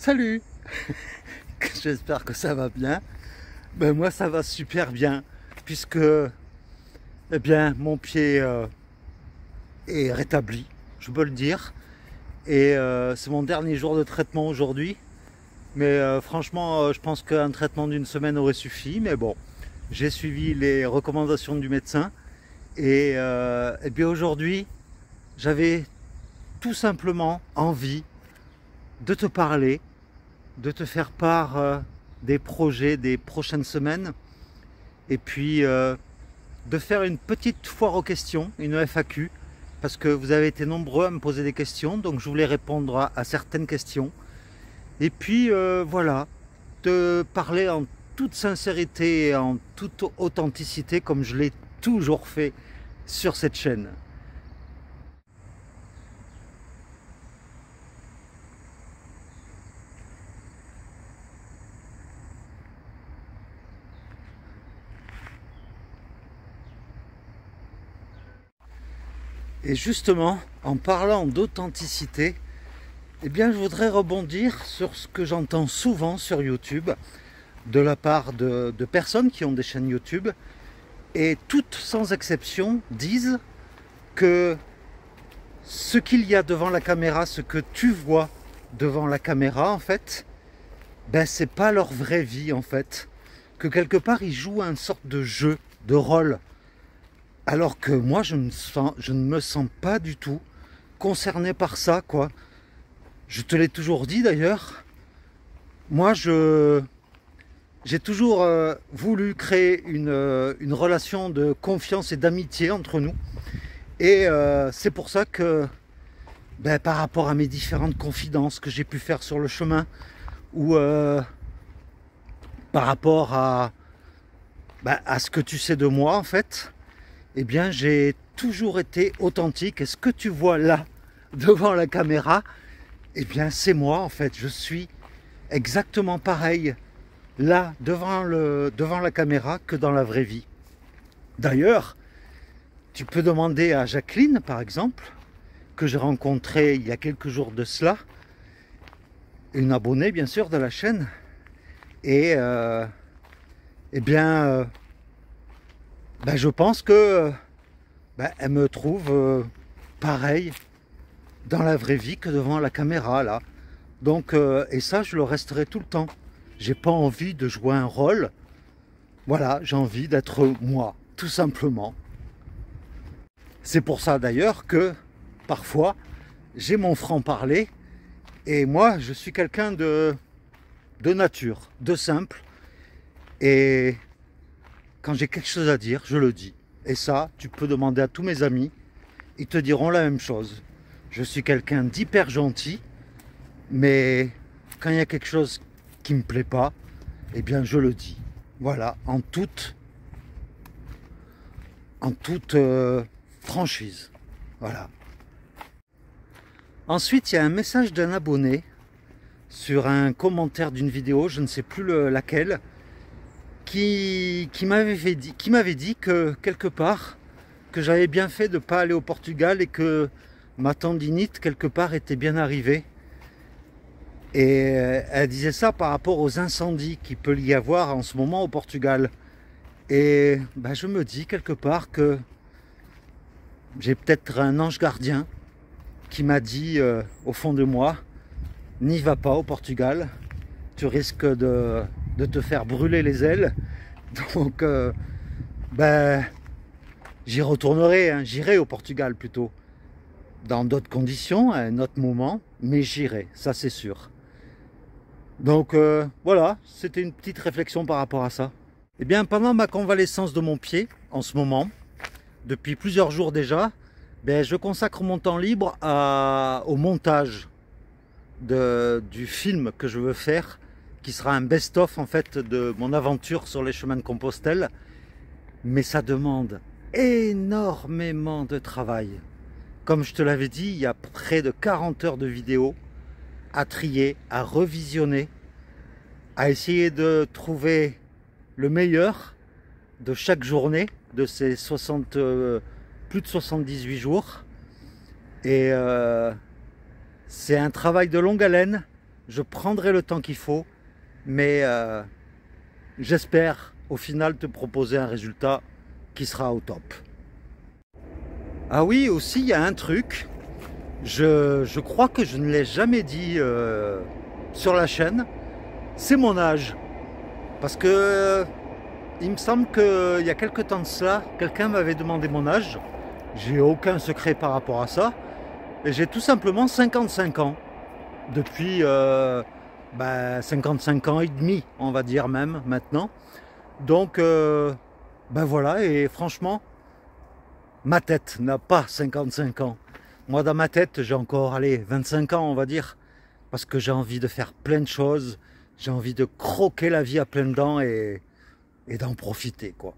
Salut. J'espère que ça va bien. Ben moi ça va super bien puisque eh bien mon pied est rétabli, je peux le dire. Et c'est mon dernier jour de traitement aujourd'hui. Mais franchement je pense qu'un traitement d'une semaine aurait suffi. Mais bon, j'ai suivi les recommandations du médecin. Et bien aujourd'hui j'avais tout simplement envie de te parler, de te faire part des projets des prochaines semaines et puis de faire une petite foire aux questions, une FAQ, parce que vous avez été nombreux à me poser des questions, donc je voulais répondre à certaines questions. Et puis voilà, te parler en toute sincérité et en toute authenticité comme je l'ai toujours fait sur cette chaîne. Et justement, en parlant d'authenticité, eh bien, je voudrais rebondir sur ce que j'entends souvent sur YouTube de la part de personnes qui ont des chaînes YouTube et toutes sans exception disent que ce qu'il y a devant la caméra, ce que tu vois devant la caméra en fait, ben c'est pas leur vraie vie en fait. Que quelque part ils jouent à une sorte de jeu, de rôle. Alors que moi je ne me sens pas du tout concerné par ça quoi. Je te l'ai toujours dit d'ailleurs. Moi j'ai toujours voulu créer une relation de confiance et d'amitié entre nous. Et c'est pour ça que ben, par rapport à mes différentes confidences que j'ai pu faire sur le chemin ou par rapport ben, à ce que tu sais de moi en fait, eh bien j'ai toujours été authentique. Et ce que tu vois là devant la caméra, eh bien c'est moi en fait. Je suis exactement pareil là devant la caméra que dans la vraie vie. D'ailleurs, tu peux demander à Jacqueline par exemple, que j'ai rencontrée il y a quelques jours de cela, une abonnée bien sûr de la chaîne, et eh bien ben, je pense que ben, elle me trouve pareil dans la vraie vie que devant la caméra là. Donc et ça je le resterai tout le temps. J'ai pas envie de jouer un rôle. Voilà, j'ai envie d'être moi, tout simplement. C'est pour ça d'ailleurs que parfois j'ai mon franc-parler et moi je suis quelqu'un de nature, de simple, et quand j'ai quelque chose à dire, je le dis. Et ça, tu peux demander à tous mes amis, ils te diront la même chose. Je suis quelqu'un d'hyper gentil, mais quand il y a quelque chose qui me plaît pas, eh bien je le dis. Voilà, en toute franchise. Voilà. Ensuite, il y a un message d'un abonné sur un commentaire d'une vidéo, je ne sais plus laquelle, qui m'avait dit que quelque part, que j'avais bien fait de ne pas aller au Portugal et que ma tendinite quelque part était bien arrivée. Et elle disait ça par rapport aux incendies qu'il peut y avoir en ce moment au Portugal. Et ben, je me dis quelque part que j'ai peut-être un ange gardien qui m'a dit au fond de moi, n'y va pas au Portugal, tu risques de te faire brûler les ailes. Donc ben, j'y retournerai, hein, j'irai au Portugal plutôt, dans d'autres conditions, à un autre moment, mais j'irai, ça c'est sûr. Donc voilà, c'était une petite réflexion par rapport à ça. Et bien pendant ma convalescence de mon pied, en ce moment, depuis plusieurs jours déjà, ben, je consacre mon temps libre au montage du film que je veux faire, qui sera un best-of en fait de mon aventure sur les chemins de Compostelle. Mais ça demande énormément de travail. Comme je te l'avais dit, il y a près de 40 heures de vidéos à trier, à revisionner, à essayer de trouver le meilleur de chaque journée de ces plus de 78 jours. Et c'est un travail de longue haleine. je prendrai le temps qu'il faut, mais j'espère au final te proposer un résultat qui sera au top. Ah oui, aussi il y a un truc, je crois que je ne l'ai jamais dit sur la chaîne, c'est mon âge. Parce que il me semble qu'il y a quelques temps de cela, quelqu'un m'avait demandé mon âge. J'ai aucun secret par rapport à ça. Et j'ai tout simplement 55 ans. Depuis 55 ans et demi, on va dire même maintenant. Donc voilà, et franchement, ma tête n'a pas 55 ans. Moi dans ma tête, j'ai encore, allez, 25 ans on va dire. Parce que j'ai envie de faire plein de choses. J'ai envie de croquer la vie à pleines dents et d'en profiter, quoi.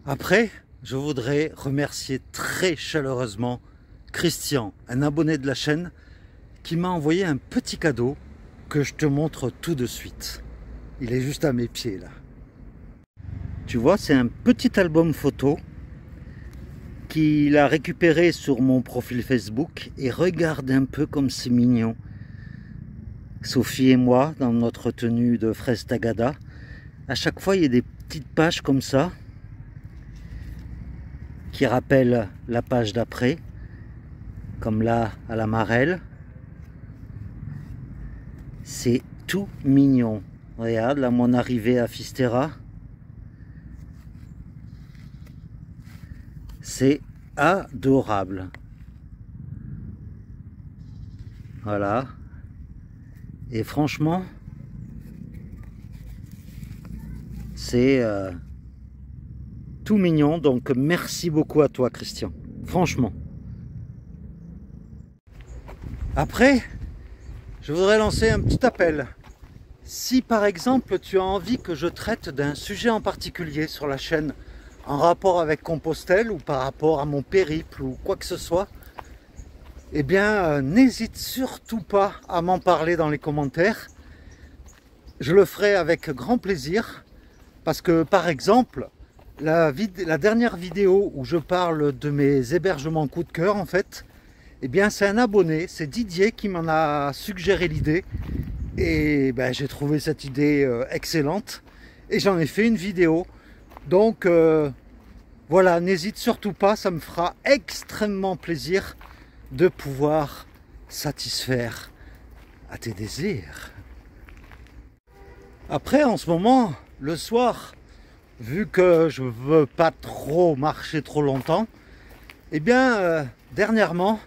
Après, je voudrais remercier très chaleureusement Christian, un abonné de la chaîne, qui m'a envoyé un petit cadeau que je te montre tout de suite. Il est juste à mes pieds là. Tu vois, c'est un petit album photo qu'il a récupéré sur mon profil Facebook et regarde un peu comme c'est mignon. Sophie et moi, dans notre tenue de fraise tagada, à chaque fois il y a des petites pages comme ça qui rappellent la page d'après, comme là à la marelle. C'est tout mignon. Regarde, là mon arrivée à Fisterra. C'est adorable. Voilà. Et franchement, c'est tout mignon. Donc merci beaucoup à toi, Christian. Franchement. Après, je voudrais lancer un petit appel. Si par exemple tu as envie que je traite d'un sujet en particulier sur la chaîne, en rapport avec Compostelle ou par rapport à mon périple ou quoi que ce soit, eh bien n'hésite surtout pas à m'en parler dans les commentaires. Je le ferai avec grand plaisir parce que par exemple la dernière vidéo où je parle de mes hébergements coup de cœur en fait, eh bien c'est un abonné, c'est Didier qui m'en a suggéré l'idée et ben, j'ai trouvé cette idée excellente et j'en ai fait une vidéo. Donc voilà, n'hésite surtout pas, ça me fera extrêmement plaisir de pouvoir satisfaire à tes désirs. Après, en ce moment, le soir, vu que je veux pas trop marcher trop longtemps, eh bien, dernièrement,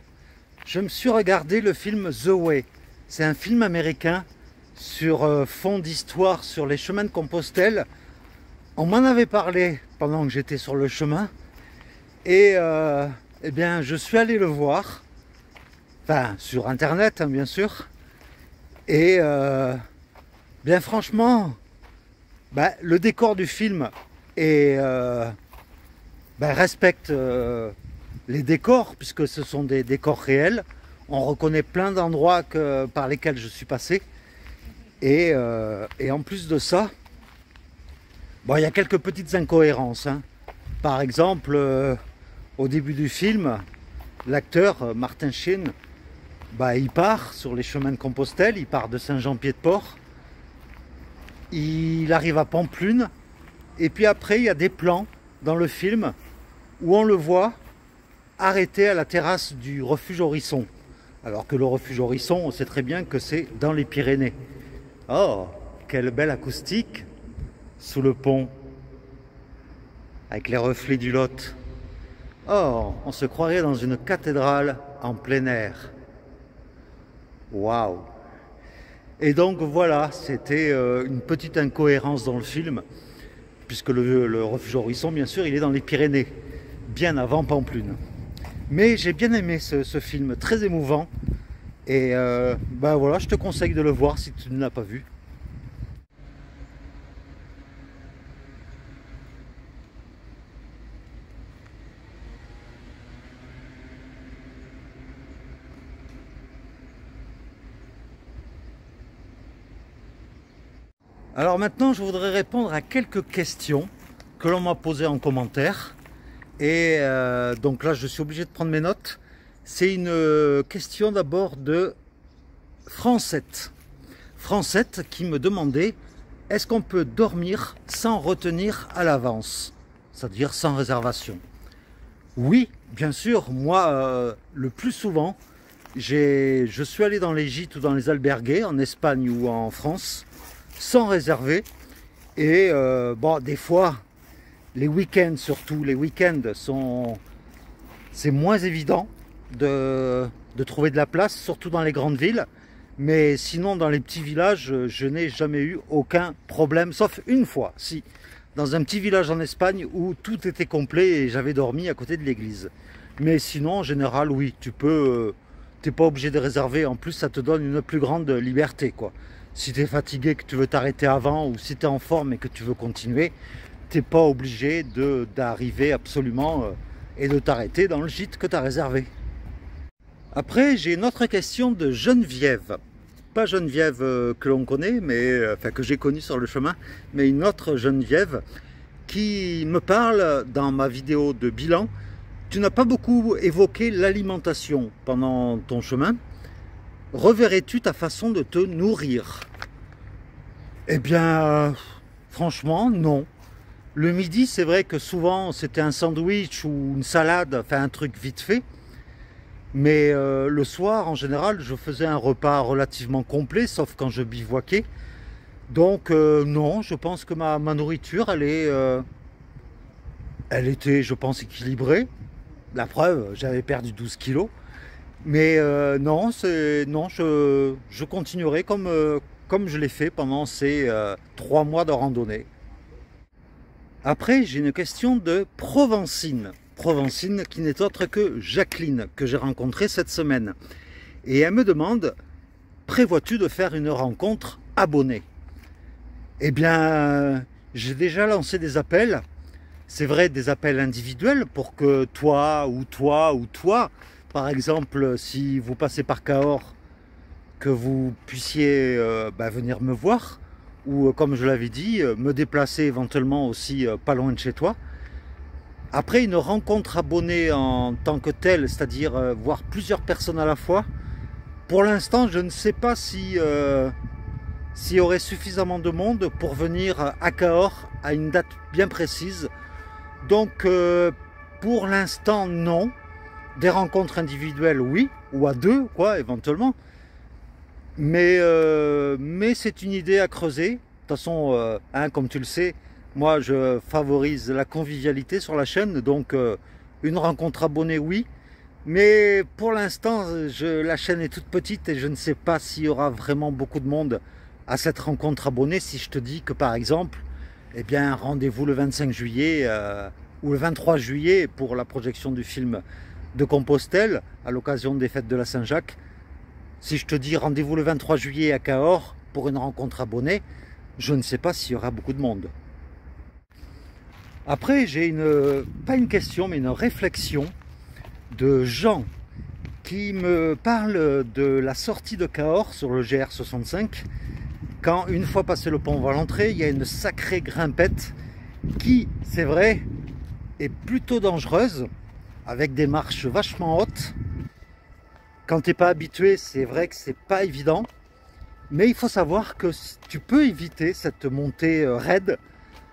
je me suis regardé le film The Way. C'est un film américain sur fond d'histoire sur les chemins de Compostelle. On m'en avait parlé pendant que j'étais sur le chemin et eh bien je suis allé le voir, enfin sur internet hein, bien sûr, et bien franchement le décor du film respecte les décors puisque ce sont des décors réels. On reconnaît plein d'endroits par lesquels je suis passé et en plus de ça, bon, il y a quelques petites incohérences, hein. Par exemple, au début du film, l'acteur Martin Sheen, il part sur les chemins de Compostelle, il part de Saint-Jean-Pied-de-Port, il arrive à Pampelune, et puis après il y a des plans dans le film où on le voit arrêté à la terrasse du refuge Horisson. Alors que le refuge Horisson, on sait très bien que c'est dans les Pyrénées. Oh, quelle belle acoustique sous le pont, avec les reflets du Lot. Oh, on se croirait dans une cathédrale en plein air. Waouh! Et donc voilà, c'était une petite incohérence dans le film, puisque le refuge Horisson, bien sûr, il est dans les Pyrénées, bien avant Pampelune. Mais j'ai bien aimé ce film, très émouvant. Et voilà, je te conseille de le voir si tu ne l'as pas vu. Alors maintenant, je voudrais répondre à quelques questions que l'on m'a posées en commentaire. Et donc là, je suis obligé de prendre mes notes. C'est une question d'abord de Francette. Francette qui me demandait, est-ce qu'on peut dormir sans retenir à l'avance? C'est-à-dire sans réservation. Oui, bien sûr, moi, le plus souvent, je suis allé dans les gîtes ou dans les albergues, en Espagne ou en France, sans réserver. Et bon, des fois, les week-ends surtout, les week-ends c'est moins évident de trouver de la place, surtout dans les grandes villes. Mais sinon, dans les petits villages, je n'ai jamais eu aucun problème, sauf une fois, si, dans un petit village en Espagne où tout était complet et j'avais dormi à côté de l'église. Mais sinon, en général, oui, tu peux, t'es pas obligé de réserver. En plus, ça te donne une plus grande liberté, quoi. Si tu es fatigué, que tu veux t'arrêter avant, ou si tu es en forme et que tu veux continuer, tu n'es pas obligé d'arriver absolument et de t'arrêter dans le gîte que tu as réservé. Après, j'ai une autre question de Geneviève. Pas Geneviève que l'on connaît, mais enfin que j'ai connue sur le chemin, mais une autre Geneviève qui me parle dans ma vidéo de bilan. Tu n'as pas beaucoup évoqué l'alimentation pendant ton chemin. Reverrais-tu ta façon de te nourrir? Eh bien, franchement, non. Le midi, c'est vrai que souvent, c'était un sandwich ou une salade, enfin un truc vite fait. Mais le soir, en général, je faisais un repas relativement complet, sauf quand je bivouaquais. Donc, non, je pense que ma nourriture, elle était, je pense, équilibrée. La preuve, j'avais perdu 12 kilos. Mais non, je continuerai comme je l'ai fait pendant ces 3 mois de randonnée. Après, j'ai une question de Provencine. Provencine qui n'est autre que Jacqueline, que j'ai rencontrée cette semaine. Et elle me demande, prévois-tu de faire une rencontre abonnée? Eh bien, j'ai déjà lancé des appels. C'est vrai, des appels individuels pour que toi, par exemple, si vous passez par Cahors, que vous puissiez venir me voir, ou comme je l'avais dit, me déplacer éventuellement aussi pas loin de chez toi. Après, une rencontre abonnée en tant que telle, c'est-à-dire voir plusieurs personnes à la fois, pour l'instant, je ne sais pas s'il y aurait suffisamment de monde pour venir à Cahors à une date bien précise. Donc, pour l'instant, non. Des rencontres individuelles, oui, ou à deux, quoi, éventuellement. Mais c'est une idée à creuser. De toute façon, comme tu le sais, moi, je favorise la convivialité sur la chaîne. Donc, une rencontre abonnée, oui. Mais pour l'instant, la chaîne est toute petite et je ne sais pas s'il y aura vraiment beaucoup de monde à cette rencontre abonnée. Si je te dis que, par exemple, eh bien, rendez-vous le 25 juillet ou le 23 juillet pour la projection du film de Compostelle à l'occasion des fêtes de la Saint-Jacques. Si je te dis rendez-vous le 23 juillet à Cahors pour une rencontre abonnée, je ne sais pas s'il y aura beaucoup de monde. Après, j'ai pas une question, mais une réflexion de Jean qui me parle de la sortie de Cahors sur le GR65. Quand, une fois passé le pont Valentré, il y a une sacrée grimpette qui, c'est vrai, est plutôt dangereuse, avec des marches vachement hautes. Quand tu n'es pas habitué, c'est vrai que c'est pas évident. Mais il faut savoir que tu peux éviter cette montée raide,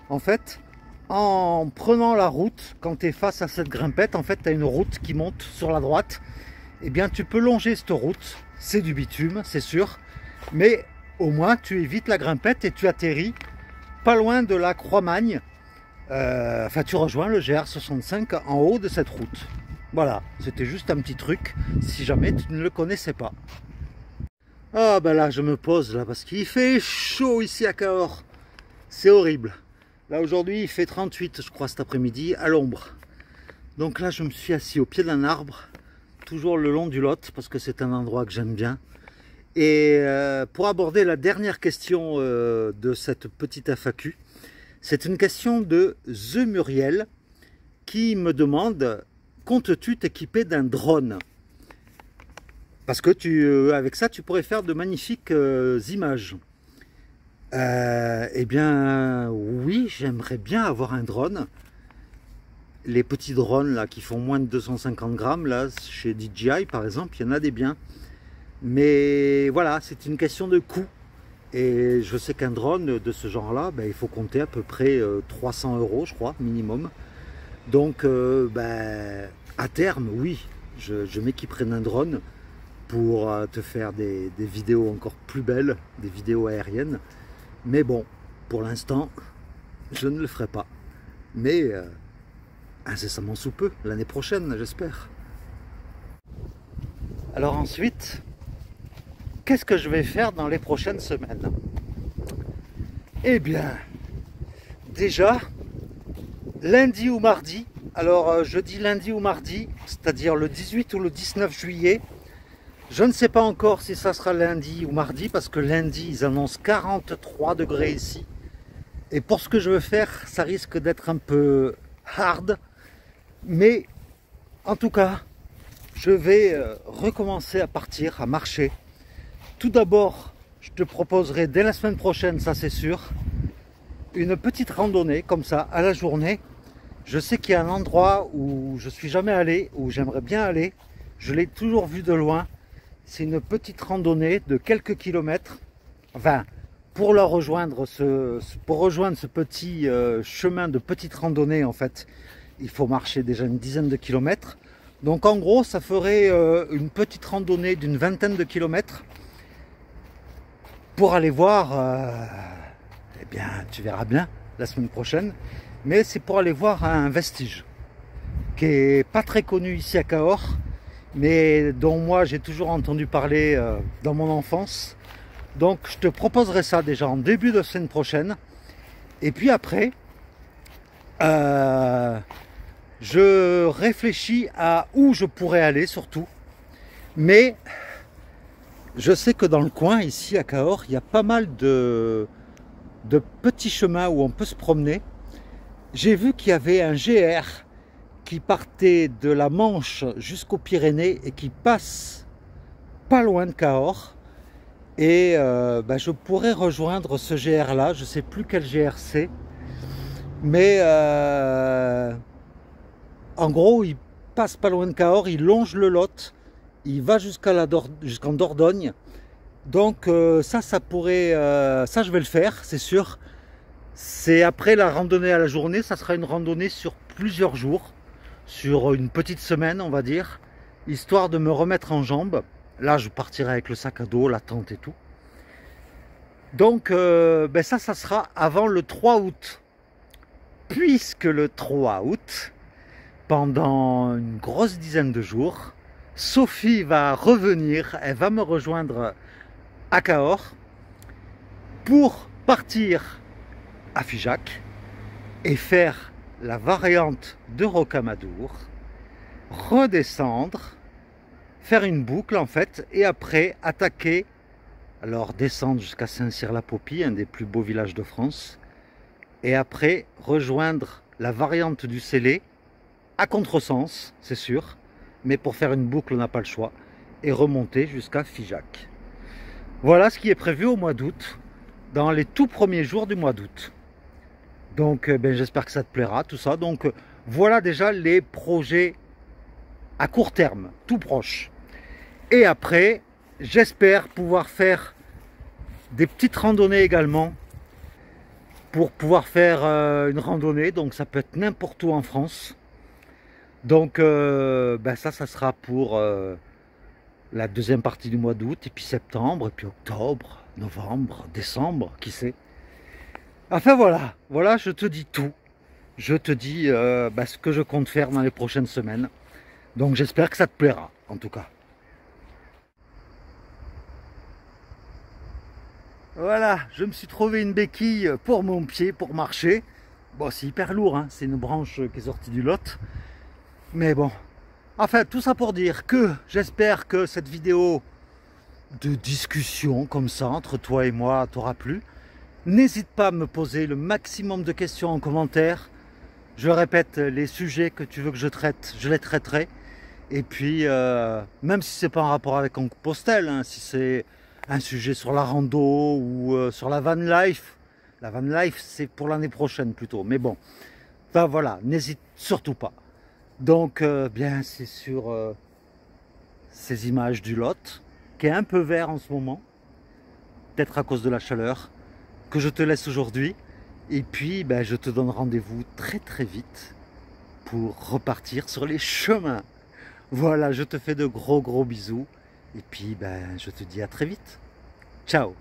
en fait, en prenant la route. Quand tu es face à cette grimpette, en fait, tu as une route qui monte sur la droite. Eh bien, tu peux longer cette route. C'est du bitume, c'est sûr. Mais au moins, tu évites la grimpette et tu atterris pas loin de la Croix-Magne. Enfin, tu rejoins le GR65 en haut de cette route. Voilà, c'était juste un petit truc, si jamais tu ne le connaissais pas. Ah ben là, je me pose là, parce qu'il fait chaud ici à Cahors. C'est horrible. Là, aujourd'hui, il fait 38, je crois, cet après-midi, à l'ombre. Donc là, je me suis assis au pied d'un arbre, toujours le long du Lot, parce que c'est un endroit que j'aime bien. Et pour aborder la dernière question de cette petite FAQ, c'est une question de The Muriel qui me demande: comptes-tu t'équiper d'un drone? Parce que avec ça, tu pourrais faire de magnifiques images. Eh bien, oui, j'aimerais bien avoir un drone. Les petits drones là qui font moins de 250 grammes, là, chez DJI par exemple, il y en a des biens. Mais voilà, c'est une question de coût. Et je sais qu'un drone de ce genre-là, ben, il faut compter à peu près 300 €, je crois, minimum. Donc, ben, à terme, oui, je m'équiperai d'un drone pour te faire des vidéos encore plus belles, des vidéos aériennes. Mais bon, pour l'instant, je ne le ferai pas. Mais incessamment sous peu, l'année prochaine, j'espère. Alors ensuite, qu'est-ce que je vais faire dans les prochaines semaines? Eh bien, déjà, lundi ou mardi, alors je dis lundi ou mardi, c'est-à-dire le 18 ou le 19 juillet, je ne sais pas encore si ça sera lundi ou mardi, parce que lundi, ils annoncent 43 degrés ici. Et pour ce que je veux faire, ça risque d'être un peu hard, mais en tout cas, je vais recommencer à partir, à marcher. Tout d'abord, je te proposerai dès la semaine prochaine, ça c'est sûr, une petite randonnée comme ça à la journée. Je sais qu'il y a un endroit où je suis jamais allé, où j'aimerais bien aller. Je l'ai toujours vu de loin. C'est une petite randonnée de quelques kilomètres. Enfin, pour rejoindre ce petit chemin de petite randonnée, en fait, il faut marcher déjà une dizaine de kilomètres. Donc en gros, ça ferait une petite randonnée d'une vingtaine de kilomètres pour aller voir, eh bien, tu verras bien la semaine prochaine, mais c'est pour aller voir un vestige qui est pas très connu ici à Cahors, mais dont moi j'ai toujours entendu parler dans mon enfance. Donc je te proposerai ça déjà en début de semaine prochaine, et puis après je réfléchis à où je pourrais aller surtout, mais je sais que dans le coin ici à Cahors, il y a pas mal de petits chemins où on peut se promener. J'ai vu qu'il y avait un GR qui partait de la Manche jusqu'aux Pyrénées et qui passe pas loin de Cahors. Et ben, je pourrais rejoindre ce GR là, je sais plus quel GR c'est, mais en gros il passe pas loin de Cahors, il longe le Lot, il va jusqu'en Dordogne. Donc ça pourrait, ça je vais le faire, c'est sûr. C'est après la randonnée à la journée, ça sera une randonnée sur plusieurs jours, sur une petite semaine on va dire, histoire de me remettre en jambes. Là je partirai avec le sac à dos, la tente et tout. Donc ben ça sera avant le 3 août. Puisque le 3 août, pendant une grosse dizaine de jours, Sophie va revenir, elle va me rejoindre à Cahors pour partir à Figeac et faire la variante de Rocamadour, redescendre, faire une boucle en fait, et après attaquer, alors descendre jusqu'à Saint-Cyr-la-Popie, un des plus beaux villages de France, et après rejoindre la variante du Célé, à contresens, c'est sûr, mais pour faire une boucle on n'a pas le choix, et remonter jusqu'à Figeac. Voilà ce qui est prévu au mois d'août, dans les tout premiers jours du mois d'août. Donc ben, j'espère que ça te plaira tout ça. Donc voilà déjà les projets à court terme, tout proche. Et après, j'espère pouvoir faire des petites randonnées également, pour pouvoir faire une randonnée. Donc ça peut être n'importe où en France. Donc ben, ça sera pour la deuxième partie du mois d'août, et puis septembre, et puis octobre, novembre, décembre, qui sait. Enfin voilà, voilà, je te dis tout. Je te dis bah, ce que je compte faire dans les prochaines semaines. Donc j'espère que ça te plaira, en tout cas. Voilà, je me suis trouvé une béquille pour mon pied, pour marcher. Bon, c'est hyper lourd, hein, c'est une branche qui est sortie du lot. Mais bon, enfin, tout ça pour dire que j'espère que cette vidéo de discussion, comme ça, entre toi et moi, t'aura plu. N'hésite pas à me poser le maximum de questions en commentaire. Je répète, les sujets que tu veux que je traite, je les traiterai. Et puis, même si c'est pas en rapport avec Compostelle, hein, si c'est un sujet sur la rando ou sur la van life. La van life, c'est pour l'année prochaine plutôt. Mais bon, ben voilà, n'hésite surtout pas. Donc, bien, c'est sur ces images du Lot, qui est un peu vert en ce moment, peut-être à cause de la chaleur, que je te laisse aujourd'hui. Et puis, ben, je te donne rendez-vous très très vite pour repartir sur les chemins. Voilà, je te fais de gros bisous. Et puis, ben, je te dis à très vite. Ciao!